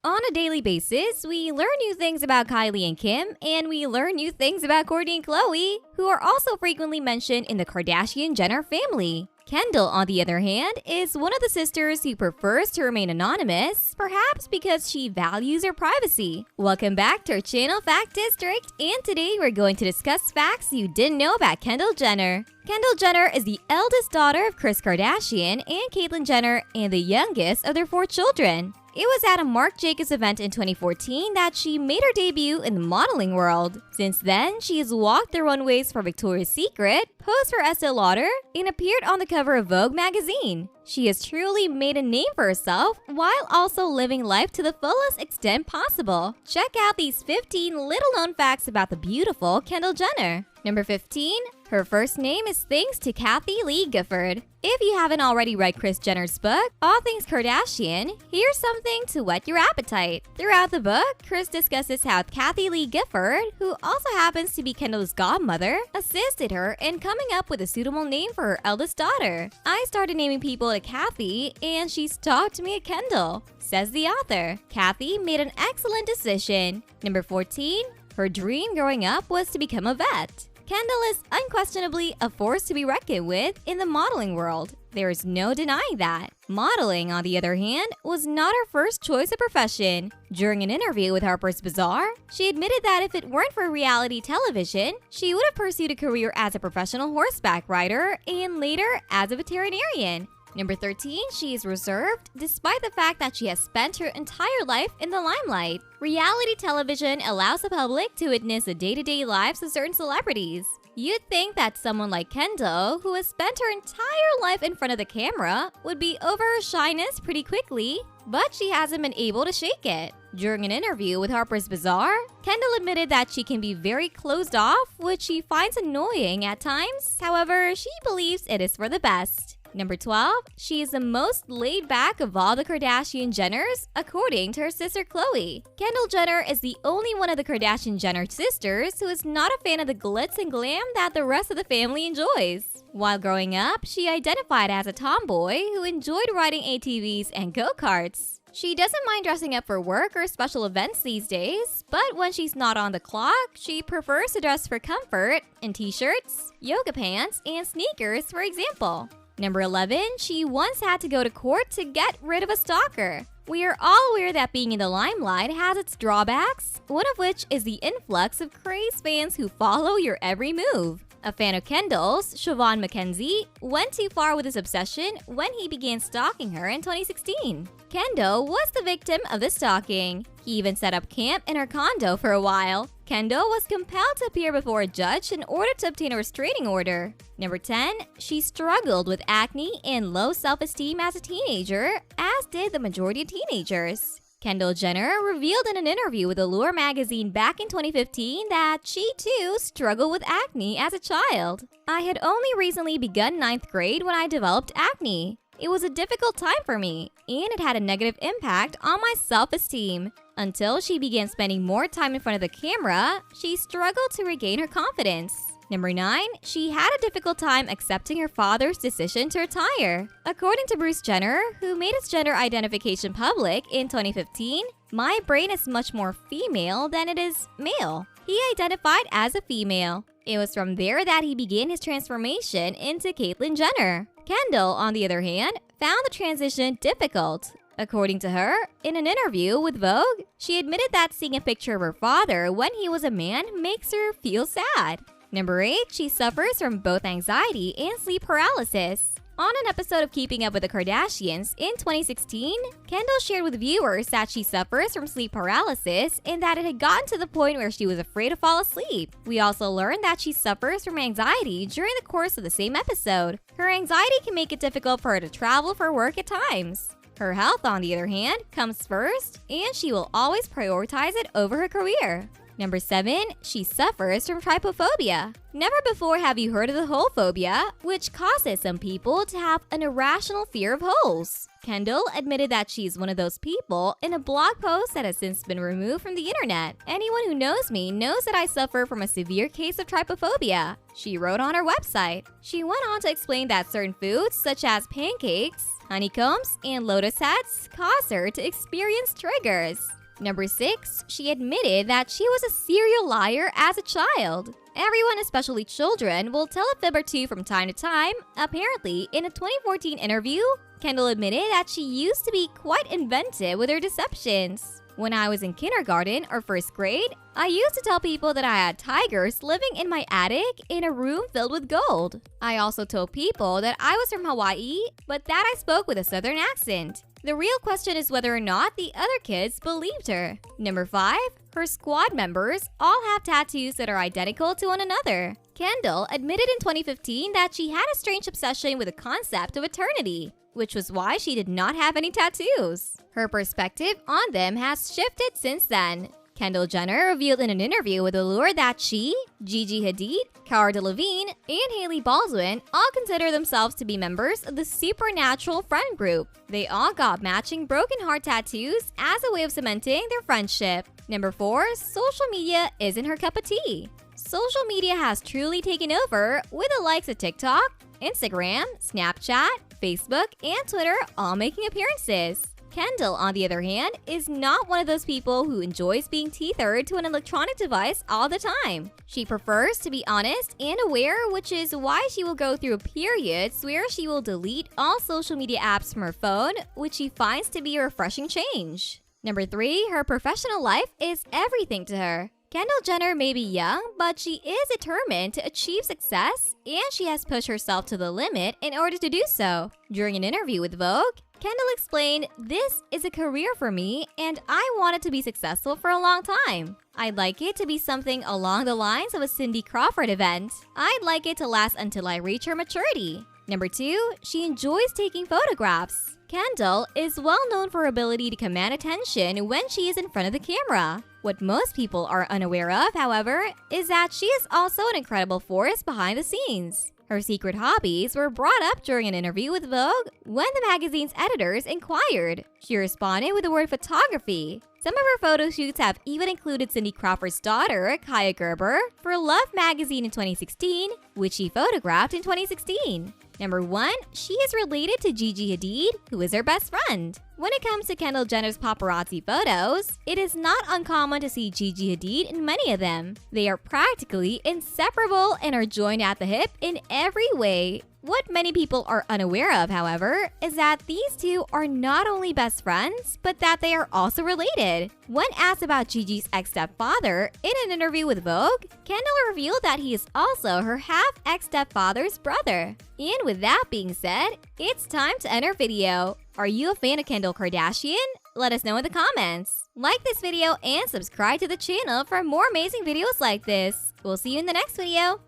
On a daily basis, we learn new things about Kylie and Kim, and we learn new things about Kourtney and Khloe, who are also frequently mentioned in the Kardashian-Jenner family. Kendall, on the other hand, is one of the sisters who prefers to remain anonymous, perhaps because she values her privacy. Welcome back to our channel Fact District, and today we're going to discuss facts you didn't know about Kendall Jenner. Kendall Jenner is the eldest daughter of Kris Kardashian and Caitlyn Jenner and the youngest of their 4 children. It was at a Marc Jacobs event in 2014 that she made her debut in the modeling world. Since then, she has walked the runways for Victoria's Secret, posed for Estee Lauder, and appeared on the cover of Vogue magazine. She has truly made a name for herself while also living life to the fullest extent possible. Check out these 15 little-known facts about the beautiful Kendall Jenner. Number 15. Her first name is thanks to Kathie Lee Gifford. If you haven't already read Kris Jenner's book, All Things Kardashian, here's something to whet your appetite. Throughout the book, Kris discusses how Kathie Lee Gifford, who also happens to be Kendall's godmother, assisted her in coming up with a suitable name for her eldest daughter. I started naming people to Kathie, and she stalked me at Kendall, says the author. Kathie made an excellent decision. Number 14. Her dream growing up was to become a vet. Kendall is unquestionably a force to be reckoned with in the modeling world. There is no denying that. Modeling, on the other hand, was not her first choice of profession. During an interview with Harper's Bazaar, she admitted that if it weren't for reality television, she would have pursued a career as a professional horseback rider and later as a veterinarian. Number 13, she is reserved, despite the fact that she has spent her entire life in the limelight. Reality television allows the public to witness the day-to-day lives of certain celebrities. You'd think that someone like Kendall, who has spent her entire life in front of the camera, would be over her shyness pretty quickly, but she hasn't been able to shake it. During an interview with Harper's Bazaar, Kendall admitted that she can be very closed off, which she finds annoying at times. However, she believes it is for the best. Number 12, she is the most laid back of all the Kardashian-Jenners, according to her sister Khloe. Kendall Jenner is the only one of the Kardashian-Jenner sisters who is not a fan of the glitz and glam that the rest of the family enjoys. While growing up, she identified as a tomboy who enjoyed riding ATVs and go-karts. She doesn't mind dressing up for work or special events these days, but when she's not on the clock, she prefers to dress for comfort in t-shirts, yoga pants, and sneakers, for example. Number 11, she once had to go to court to get rid of a stalker. We are all aware that being in the limelight has its drawbacks, one of which is the influx of crazed fans who follow your every move. A fan of Kendall's, Siobhan McKenzie, went too far with his obsession when he began stalking her in 2016. Kendall was the victim of the stalking. He even set up camp in her condo for a while. Kendall was compelled to appear before a judge in order to obtain a restraining order. Number 10, she struggled with acne and low self-esteem as a teenager, as did the majority of teenagers. Kendall Jenner revealed in an interview with Allure magazine back in 2015 that she too struggled with acne as a child. I had only recently begun 9th grade when I developed acne. It was a difficult time for me, and it had a negative impact on my self-esteem. Until she began spending more time in front of the camera, she struggled to regain her confidence. Number 9, she had a difficult time accepting her father's decision to retire. According to Bruce Jenner, who made his gender identification public in 2015, "My brain is much more female than it is male." He identified as a female. It was from there that he began his transformation into Caitlyn Jenner. Kendall, on the other hand, found the transition difficult. According to her, in an interview with Vogue, she admitted that seeing a picture of her father when he was a man makes her feel sad. Number 8, she suffers from both anxiety and sleep paralysis. On an episode of Keeping Up with the Kardashians in 2016, Kendall shared with viewers that she suffers from sleep paralysis and that it had gotten to the point where she was afraid to fall asleep. We also learned that she suffers from anxiety during the course of the same episode. Her anxiety can make it difficult for her to travel for work at times. Her health, on the other hand, comes first, and she will always prioritize it over her career. Number 7. She suffers from trypophobia. Never before have you heard of the hole phobia, which causes some people to have an irrational fear of holes. Kendall admitted that she's one of those people in a blog post that has since been removed from the internet. Anyone who knows me knows that I suffer from a severe case of trypophobia, she wrote on her website. She went on to explain that certain foods such as pancakes, honeycombs, and lotus heads cause her to experience triggers. Number 6. She admitted that she was a serial liar as a child. Everyone, especially children, will tell a fib or two from time to time. Apparently, in a 2014 interview, Kendall admitted that she used to be quite inventive with her deceptions. When I was in kindergarten or first grade, I used to tell people that I had tigers living in my attic in a room filled with gold. I also told people that I was from Hawaii, but that I spoke with a southern accent. The real question is whether or not the other kids believed her. Number 5. Her squad members all have tattoos that are identical to one another. Kendall admitted in 2015 that she had a strange obsession with the concept of eternity, which was why she did not have any tattoos. Her perspective on them has shifted since then. Kendall Jenner revealed in an interview with Allure that she, Gigi Hadid, Cara Delevingne, and Hailey Baldwin all consider themselves to be members of the supernatural friend group. They all got matching broken heart tattoos as a way of cementing their friendship. Number 4. Social media isn't her cup of tea. Social media has truly taken over, with the likes of TikTok, Instagram, Snapchat, Facebook, and Twitter all making appearances. Kendall, on the other hand, is not one of those people who enjoys being tethered to an electronic device all the time. She prefers to be honest and aware, which is why she will go through periods where she will delete all social media apps from her phone, which she finds to be a refreshing change. Number 3. Her professional life is everything to her. Kendall Jenner may be young, but she is determined to achieve success, and she has pushed herself to the limit in order to do so. During an interview with Vogue, Kendall explained, "This is a career for me, and I wanted to be successful for a long time. I'd like it to be something along the lines of a Cindy Crawford event. I'd like it to last until I reach her maturity." Number 2. She enjoys taking photographs. Kendall is well known for her ability to command attention when she is in front of the camera. What most people are unaware of, however, is that she is also an incredible force behind the scenes. Her secret hobbies were brought up during an interview with Vogue when the magazine's editors inquired. She responded with the word photography. Some of her photo shoots have even included Cindy Crawford's daughter, Kaya Gerber, for Love magazine in 2016, which she photographed in 2016. Number 1. She is related to Gigi Hadid, who is her best friend. When it comes to Kendall Jenner's paparazzi photos, it is not uncommon to see Gigi Hadid in many of them. They are practically inseparable and are joined at the hip in every way. What many people are unaware of, however, is that these two are not only best friends, but that they are also related. When asked about Gigi's ex-stepfather in an interview with Vogue, Kendall revealed that he is also her half-ex-stepfather's brother. And with that being said, it's time to end our video. Are you a fan of Kendall Kardashian? Let us know in the comments. Like this video and subscribe to the channel for more amazing videos like this. We'll see you in the next video.